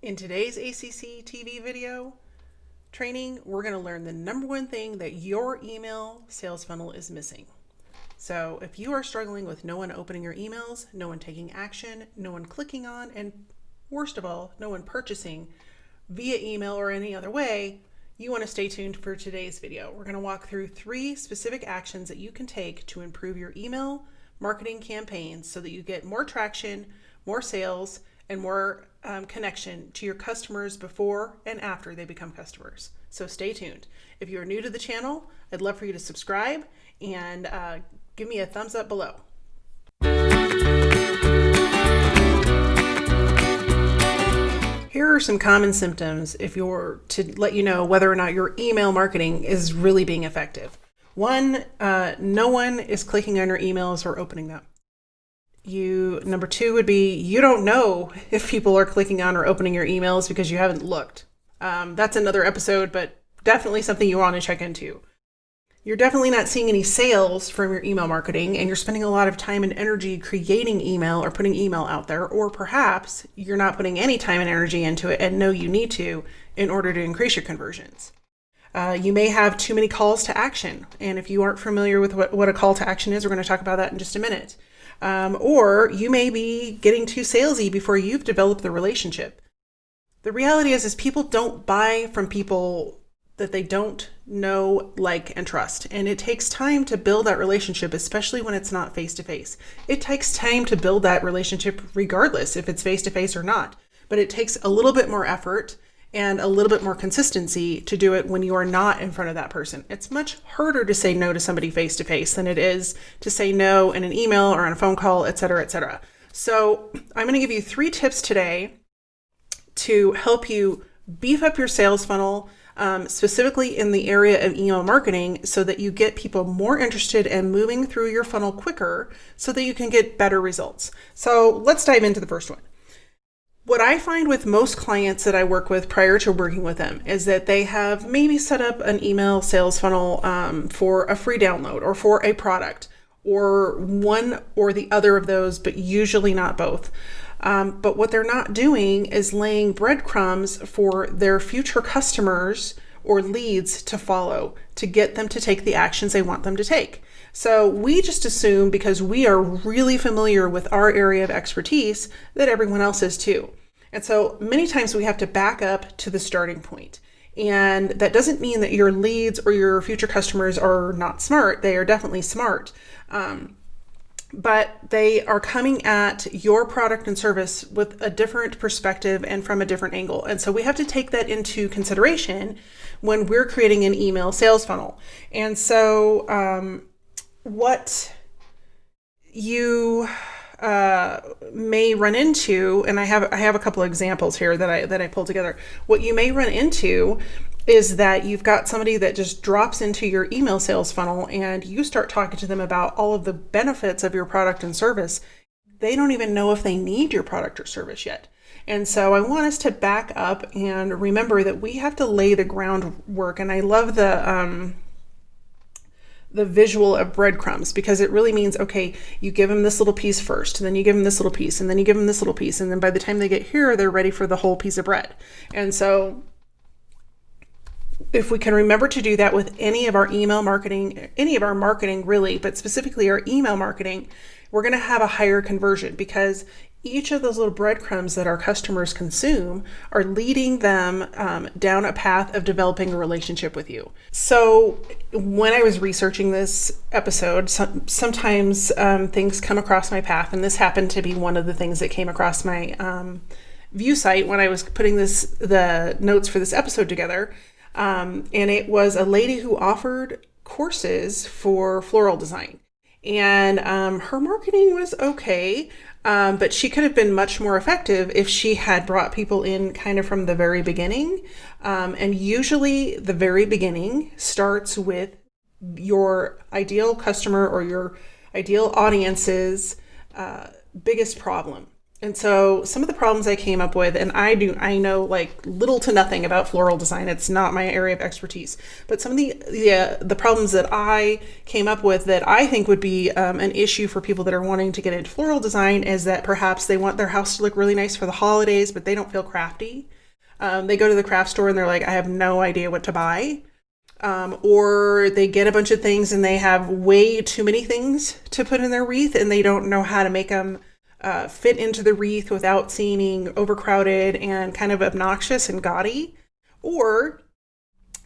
In today's ACC TV video training, we're going to learn the number one thing that your email sales funnel is missing. So if you are struggling with no one opening your emails, no one taking action, no one clicking on, and worst of all, no one purchasing via email or any other way, you want to stay tuned for today's video. We're going to walk through 3 specific actions that you can take to improve your email marketing campaigns so that you get more traction, more sales, and more connection to your customers before and after they become customers. So stay tuned. If you're new to the channel, I'd love for you to subscribe and give me a thumbs up below. Here are some common symptoms if you're to let you know whether or not your email marketing is really being effective. 1, no one is clicking on your emails or opening them. Number 2 would be you don't know if people are clicking on or opening your emails because you haven't looked. That's another episode, but definitely something you want to check into. You're definitely not seeing any sales from your email marketing, and you're spending a lot of time and energy creating email or putting email out there, or perhaps you're not putting any time and energy into it and know you need to in order to increase your conversions. You may have too many calls to action, and if you aren't familiar with what a call to action is, we're going to talk about that in just a minute. Or you may be getting too salesy before you've developed the relationship. The reality is people don't buy from people that they don't know, like, and trust. And it takes time to build that relationship, especially when it's not face-to-face. It takes time to build that relationship regardless if it's face-to-face or not. But it takes a little bit more effort and a little bit more consistency to do it when you are not in front of that person. It's much harder to say no to somebody face-to-face than it is to say no in an email or on a phone call, etc., etc. So I'm going to give you 3 tips today to help you beef up your sales funnel, specifically in the area of email marketing, so that you get people more interested and moving through your funnel quicker so that you can get better results. So let's dive into the first one. What I find with most clients that I work with prior to working with them is that they have maybe set up an email sales funnel for a free download or for a product, or one or the other of those, but usually not both. But what they're not doing is laying breadcrumbs for their future customers or leads to follow to get them to take the actions they want them to take. So we just assume, because we are really familiar with our area of expertise, that everyone else is too. And so many times we have to back up to the starting point. And that doesn't mean that your leads or your future customers are not smart. They are definitely smart. But they are coming at your product and service with a different perspective and from a different angle. And so we have to take that into consideration when we're creating an email sales funnel. And so what you may run into, and I have a couple of examples here that I pulled together. What you may run into is that you've got somebody that just drops into your email sales funnel and you start talking to them about all of the benefits of your product and service. They don't even know if they need your product or service yet. And so I want us to back up and remember that we have to lay the groundwork. And I love the visual of breadcrumbs, because it really means, okay, you give them this little piece first, and then you give them this little piece, and then you give them this little piece. And then by the time they get here, they're ready for the whole piece of bread. And so if we can remember to do that with any of our email marketing, any of our marketing really, but specifically our email marketing, we're going to have a higher conversion, because each of those little breadcrumbs that our customers consume are leading them down a path of developing a relationship with you. So when I was researching this episode, sometimes things come across my path, and this happened to be one of the things that came across my view site when I was putting the notes for this episode together. And it was a lady who offered courses for floral design. And her marketing was okay, but she could have been much more effective if she had brought people in kind of from the very beginning. And usually the very beginning starts with your ideal customer or your ideal audience's biggest problem. And so some of the problems I came up with, and I know like little to nothing about floral design. It's not my area of expertise, but some of the problems that I came up with that I think would be an issue for people that are wanting to get into floral design is that perhaps they want their house to look really nice for the holidays, but they don't feel crafty. They go to the craft store and they're like, I have no idea what to buy. Or they get a bunch of things and they have way too many things to put in their wreath and they don't know how to make them fit into the wreath without seeming overcrowded and kind of obnoxious and gaudy. Or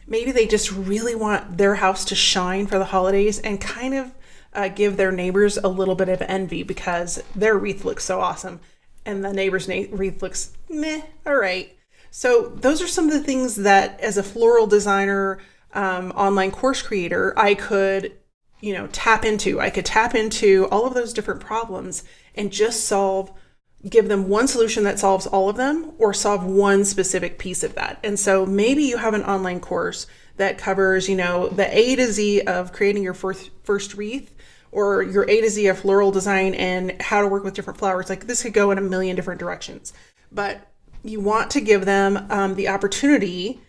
maybe they just really want their house to shine for the holidays and kind of give their neighbors a little bit of envy because their wreath looks so awesome and the neighbor's wreath looks meh, all right. So those are some of the things that as a floral designer, online course creator, I could tap into. I could tap into all of those different problems and just give them one solution that solves all of them or solve one specific piece of that. And so maybe you have an online course that covers, the A to Z of creating your first wreath or your A to Z of floral design and how to work with different flowers. Like this could go in a million different directions, but you want to give them the opportunity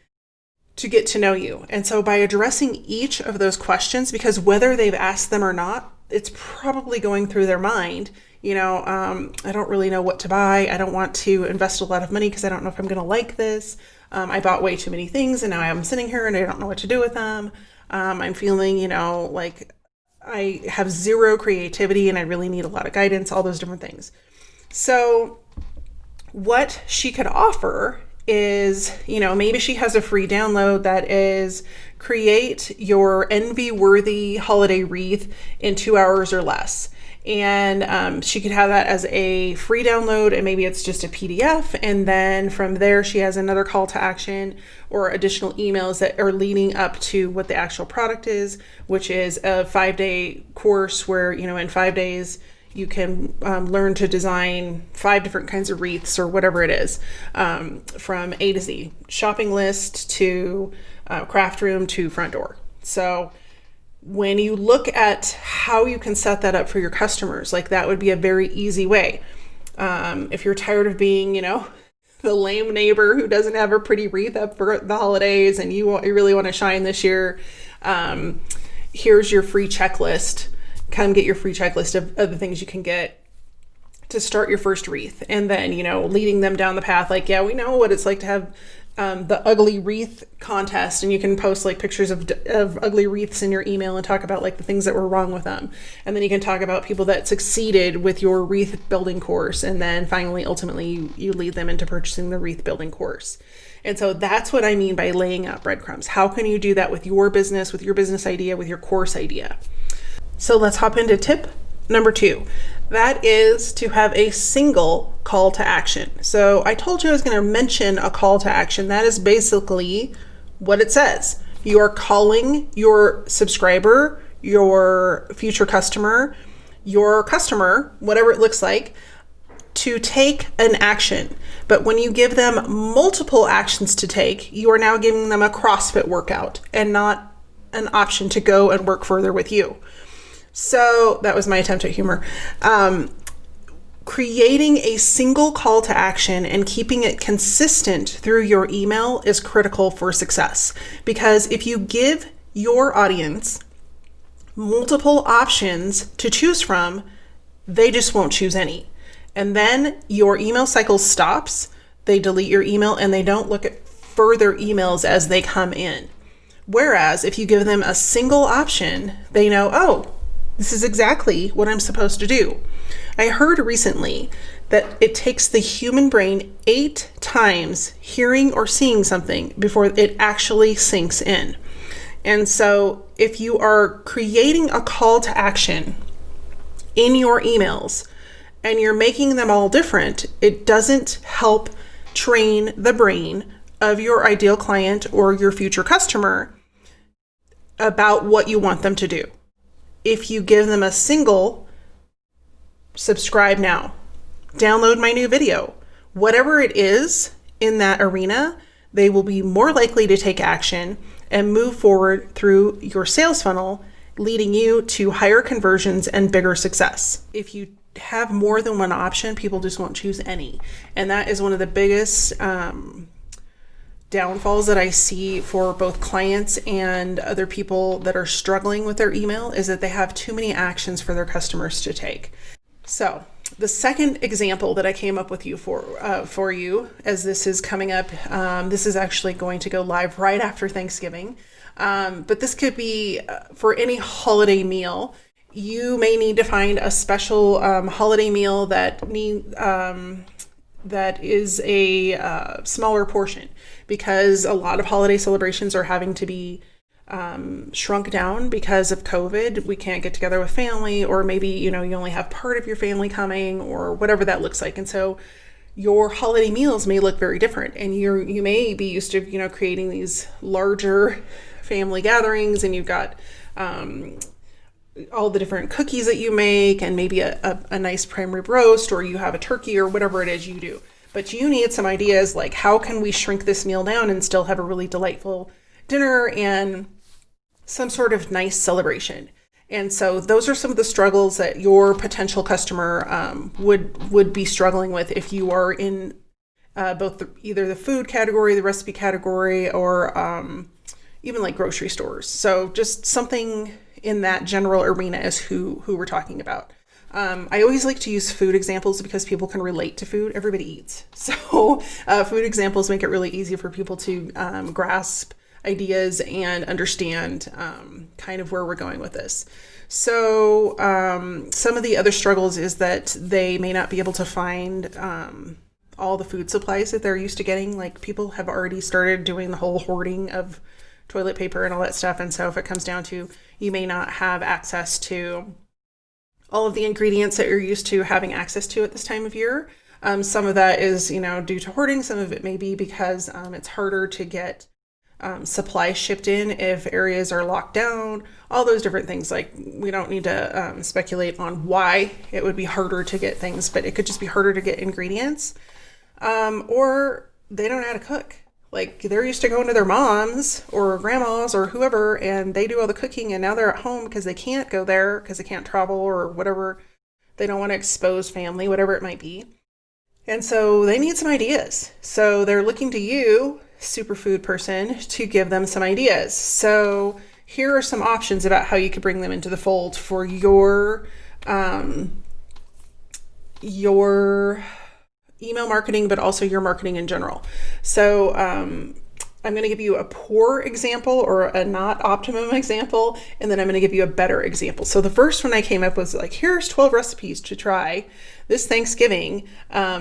to get to know you. And so by addressing each of those questions, because whether they've asked them or not, it's probably going through their mind, I don't really know what to buy. I don't want to invest a lot of money because I don't know if I'm going to like this. I bought way too many things and now I'm sitting here and I don't know what to do with them. I'm feeling, like I have zero creativity and I really need a lot of guidance, all those different things. So what she could offer is, maybe she has a free download that is create your envy-worthy holiday wreath in 2 hours or less. And she could have that as a free download and maybe it's just a PDF. And then from there, she has another call to action or additional emails that are leading up to what the actual product is, which is a 5-day course where, in 5 days, you can learn to design 5 different kinds of wreaths or whatever it is, from A to Z, shopping list to craft room to front door. So when you look at how you can set that up for your customers, like that would be a very easy way. If you're tired of being, the lame neighbor who doesn't have a pretty wreath up for the holidays and you really want to shine this year, here's your free checklist. Come get your free checklist of the things you can get to start your first wreath. And then, leading them down the path, like, yeah, we know what it's like to have the ugly wreath contest. And you can post like pictures of ugly wreaths in your email and talk about like the things that were wrong with them. And then you can talk about people that succeeded with your wreath building course. And then finally, ultimately, you lead them into purchasing the wreath building course. And so that's what I mean by laying out breadcrumbs. How can you do that with your business idea, with your course idea? So let's hop into tip number 2. That is to have a single call to action. So I told you I was going to mention a call to action. That is basically what it says. You are calling your subscriber, your future customer, your customer, whatever it looks like, to take an action. But when you give them multiple actions to take, you are now giving them a CrossFit workout and not an option to go and work further with you. So that was my attempt at humor. Creating a single call to action and keeping it consistent through your email is critical for success. Because if you give your audience multiple options to choose from, they just won't choose any. And then your email cycle stops, they delete your email, and they don't look at further emails as they come in. Whereas if you give them a single option, they know, oh, this is exactly what I'm supposed to do. I heard recently that it takes the human brain 8 times hearing or seeing something before it actually sinks in. And so if you are creating a call to action in your emails and you're making them all different, it doesn't help train the brain of your ideal client or your future customer about what you want them to do. If you give them a single, subscribe now, download my new video, whatever it is in that arena, they will be more likely to take action and move forward through your sales funnel, leading you to higher conversions and bigger success. If you have more than one option, people just won't choose any. And that is one of the biggest downfalls that I see for both clients and other people that are struggling with their email, is that they have too many actions for their customers to take. So the second example that I came up with for you, as this is coming up, this is actually going to go live right after Thanksgiving. But this could be for any holiday meal. You may need to find a special holiday meal that is a smaller portion, because a lot of holiday celebrations are having to be shrunk down because of COVID. We can't get together with family, or maybe, you only have part of your family coming, or whatever that looks like. And so your holiday meals may look very different, and you may be used to, creating these larger family gatherings, and you've got all the different cookies that you make, and maybe a nice prime rib roast, or you have a turkey, or whatever it is you do. But you need some ideas, like, how can we shrink this meal down and still have a really delightful dinner and some sort of nice celebration? And so those are some of the struggles that your potential customer would be struggling with if you are in both either the food category, the recipe category, or even like grocery stores. So just something in that general arena is who we're talking about. I always like to use food examples because people can relate to food. Everybody eats. So food examples make it really easy for people to grasp ideas and understand kind of where we're going with this. So some of the other struggles is that they may not be able to find all the food supplies that they're used to getting. Like, people have already started doing the whole hoarding of toilet paper and all that stuff. And so if it comes down to, you may not have access to all of the ingredients that you're used to having access to at this time of year. Some of that is, due to hoarding. Some of it may be because it's harder to get supplies shipped in if areas are locked down, all those different things. Like, we don't need to speculate on why it would be harder to get things, but it could just be harder to get ingredients. Or they don't know how to cook. Like, they're used to going to their moms or grandmas or whoever, and they do all the cooking, and now they're at home because they can't go there because they can't travel or whatever. They don't want to expose family, whatever it might be. And so they need some ideas. So they're looking to you, superfood person, to give them some ideas. So here are some options about how you could bring them into the fold for your email marketing, but also your marketing in general. So I'm going to give you a poor example or a not optimum example, and then I'm going to give you a better example. So the first one I came up with was like, here's 12 recipes to try this Thanksgiving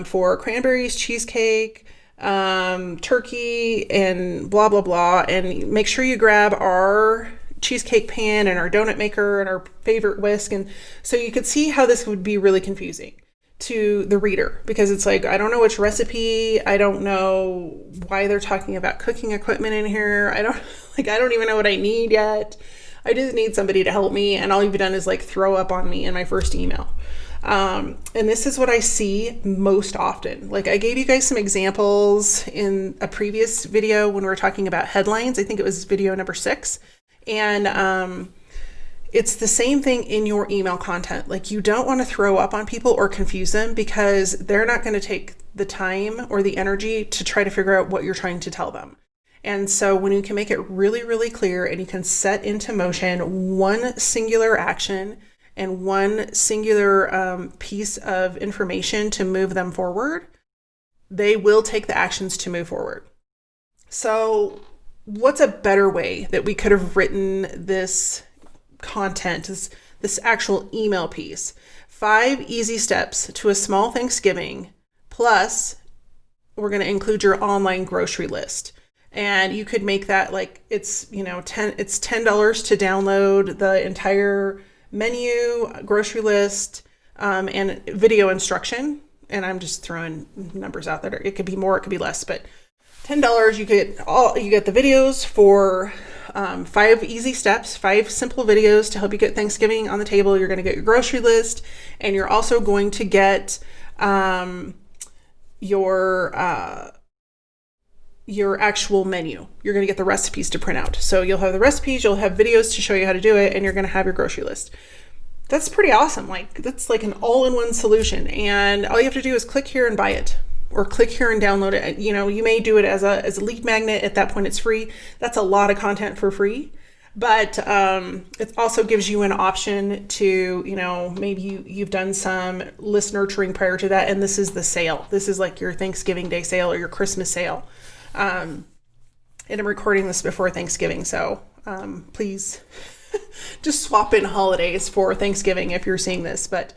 for cranberries, cheesecake, turkey, and blah, blah, blah. And make sure you grab our cheesecake pan and our donut maker and our favorite whisk. And so you could see how this would be really confusing to the reader, because it's like, I don't know which recipe. I don't know why they're talking about cooking equipment in here. I don't even know what I need yet. I just need somebody to help me. And all you've done is like throw up on me in my first email. And this is what I see most often. Like, I gave you guys some examples in a previous video when we were talking about headlines. I think it was video number 6. And, it's the same thing in your email content. Like, you don't want to throw up on people or confuse them, because they're not going to take the time or the energy to try to figure out what you're trying to tell them. And so when you can make it really, really clear, and you can set into motion one singular action and one singular piece of information to move them forward, they will take the actions to move forward. So what's a better way that we could have written this content, this actual email piece? 5 easy steps to a small Thanksgiving, plus we're going to include your online grocery list. And you could make that like, it's $10 to download the entire menu, grocery list, and video instruction. And I'm just throwing numbers out there. It could be more, it could be less, but $10, you get the videos for 5 easy steps, 5 simple videos to help you get Thanksgiving on the table. You're going to get your grocery list, and you're also going to get your actual menu. You're going to get the recipes to print out. So you'll have the recipes, you'll have videos to show you how to do it, and you're going to have your grocery list. That's pretty awesome. Like, that's like an all-in-one solution. And all you have to do is click here and buy it, or click here and download it. You know, you may do it as a lead magnet. At that point, it's free. That's a lot of content for free. But it also gives you an option to, you know, maybe you've done some list nurturing prior to that, and this is the sale. This is like your Thanksgiving Day sale or your Christmas sale. And I'm recording this before Thanksgiving, so please just swap in holidays for Thanksgiving if you're seeing this, but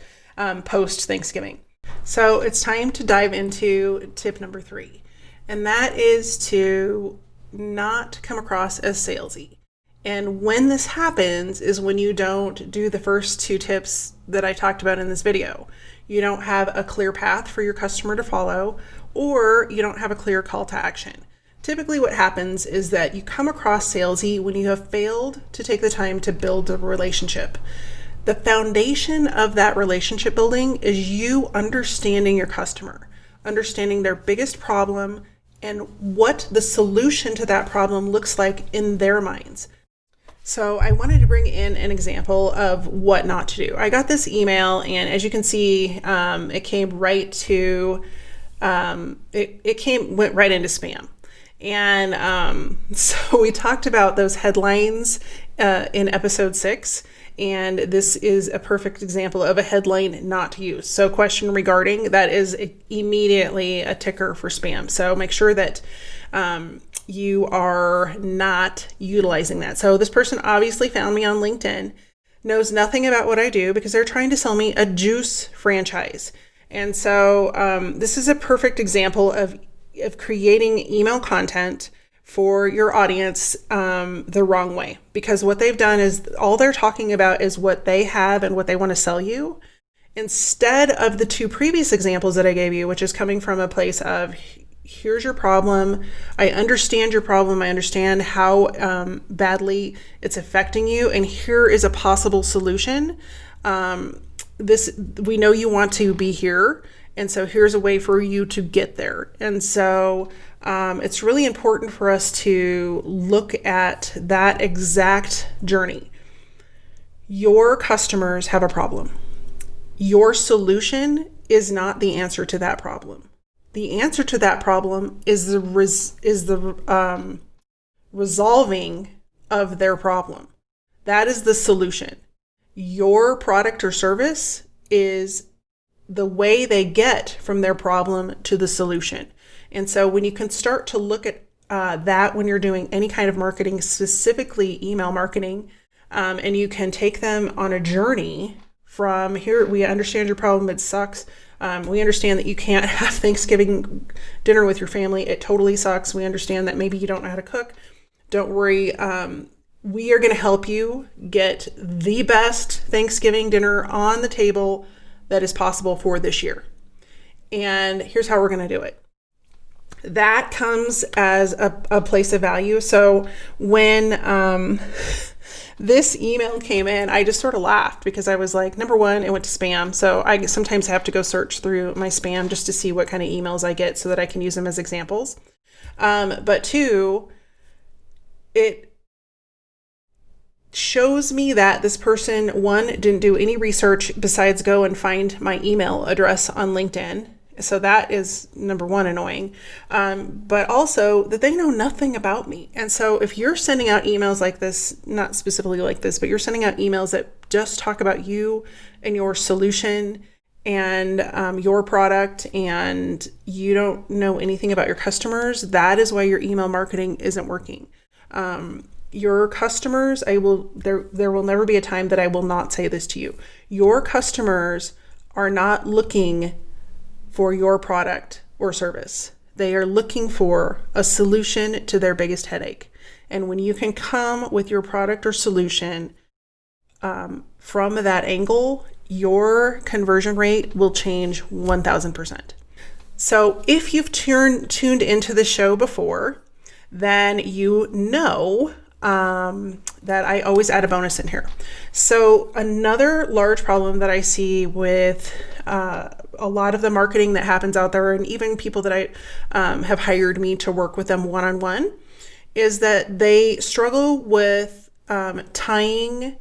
post Thanksgiving. So it's time to dive into tip number 3, and that is to not come across as salesy. And when this happens is when you don't do the first 2 tips that I talked about in this video. You don't have a clear path for your customer to follow, or you don't have a clear call to action. Typically what happens is that you come across salesy when you have failed to take the time to build a relationship. The foundation of that relationship building is you understanding your customer, understanding their biggest problem and what the solution to that problem looks like in their minds. So I wanted to bring in an example of what not to do. I got this email, and as you can see, it came right to, went right into spam. And so we talked about those headlines in episode 6, and this is a perfect example of a headline not to use. So question regarding, that is immediately a ticker for spam. So make sure that you are not utilizing that. So this person obviously found me on LinkedIn, knows nothing about what I do because they're trying to sell me a juice franchise. And so this is a perfect example of creating email content for your audience the wrong way, because what they've done is all they're talking about is what they have and what they want to sell you, instead of the 2 previous examples that I gave you, which is coming from a place of, here's your problem. I understand your problem. I understand how badly it's affecting you, and here is a possible solution. We know you want to be here, and so here's a way for you to get there. And so it's really important for us to look at that exact journey. Your customers have a problem. Your solution is not the answer to that problem. The answer to that problem is the resolving of their problem. That is the solution. Your product or service is the way they get from their problem to the solution. And so when you can start to look at that when you're doing any kind of marketing, specifically email marketing, and you can take them on a journey from here, we understand your problem, it sucks. We understand that you can't have Thanksgiving dinner with your family. It totally sucks. We understand that maybe you don't know how to cook. Don't worry. We are going to help you get the best Thanksgiving dinner on the table that is possible for this year. And here's how we're going to do it. That comes as a place of value. So when this email came in, I just sort of laughed because I was like, number one, it went to spam. So I sometimes have to go search through my spam just to see what kind of emails I get so that I can use them as examples. But 2, it shows me that this person, 1, didn't do any research besides go and find my email address on LinkedIn. So that is number 1, annoying. But also that they know nothing about me. And so if you're sending out emails like this, not specifically like this, but you're sending out emails that just talk about you and your solution and your product, and you don't know anything about your customers, that is why your email marketing isn't working. Your customers, there will never be a time that I will not say this to you. Your customers are not looking for your product or service. They are looking for a solution to their biggest headache. And when you can come with your product or solution from that angle, your conversion rate will change 1000%. So if you've tuned into the show before, then you know that I always add a bonus in here. So another large problem that I see with a lot of the marketing that happens out there, and even people that I have hired me to work with them one-on-one, is that they struggle with tying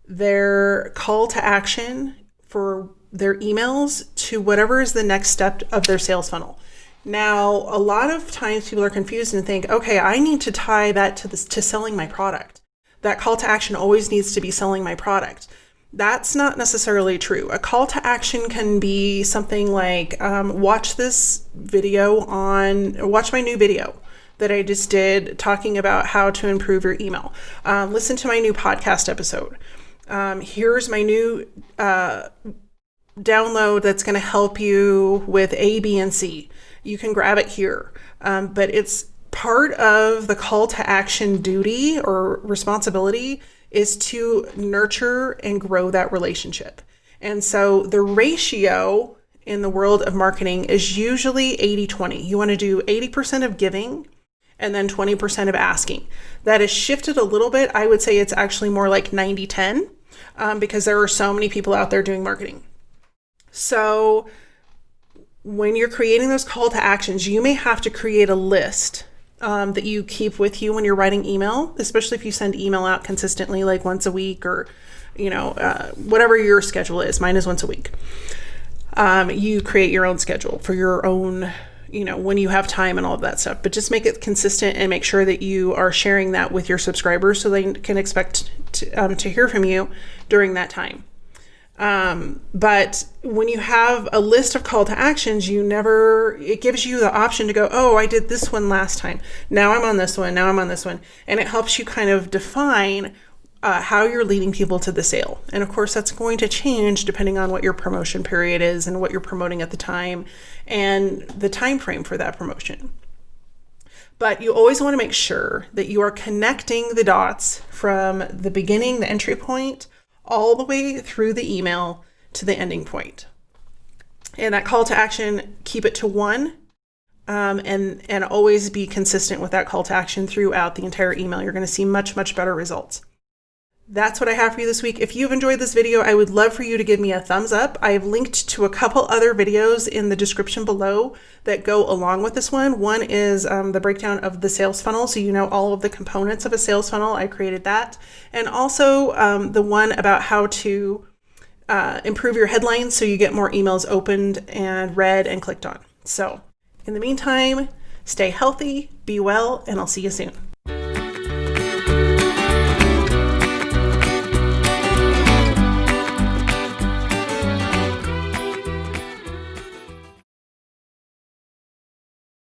their call to action for their emails to whatever is the next step of their sales funnel. Now, a lot of times people are confused and think, okay, I need to tie that to selling my product. That call to action always needs to be selling my product. That's not necessarily true. A call to action can be something like, watch my new video that I just did talking about how to improve your email. Listen to my new podcast episode. Here's my new download that's going to help you with A, B, and C. You can grab it here. But it's part of the call to action duty or responsibility is to nurture and grow that relationship. And so the ratio in the world of marketing is usually 80-20. You want to do 80% of giving and then 20% of asking. That has shifted a little bit. I would say it's actually more like 90-10 because there are so many people out there doing marketing. So when you're creating those call to actions, you may have to create a list that you keep with you when you're writing email, especially if you send email out consistently, like once a week or, whatever your schedule is. Mine is once a week. You create your own schedule for your own, when you have time and all of that stuff, but just make it consistent and make sure that you are sharing that with your subscribers so they can expect to hear from you during that time. But when you have a list of call to actions, it gives you the option to go, oh, I did this one last time. Now I'm on this one. Now I'm on this one. And it helps you kind of define how you're leading people to the sale. And of course, that's going to change depending on what your promotion period is and what you're promoting at the time and the time frame for that promotion. But you always want to make sure that you are connecting the dots from the beginning, the entry point, all the way through the email to the ending point. And that call to action, keep it to one, and always be consistent with that call to action throughout the entire email. You're going to see much, much better results. That's what I have for you this week. If you've enjoyed this video, I would love for you to give me a thumbs up. I've linked to a couple other videos in the description below that go along with this one. One is the breakdown of the sales funnel, so you know all of the components of a sales funnel. I created that. And also the one about how to improve your headlines so you get more emails opened and read and clicked on. So in the meantime, stay healthy, be well, and I'll see you soon.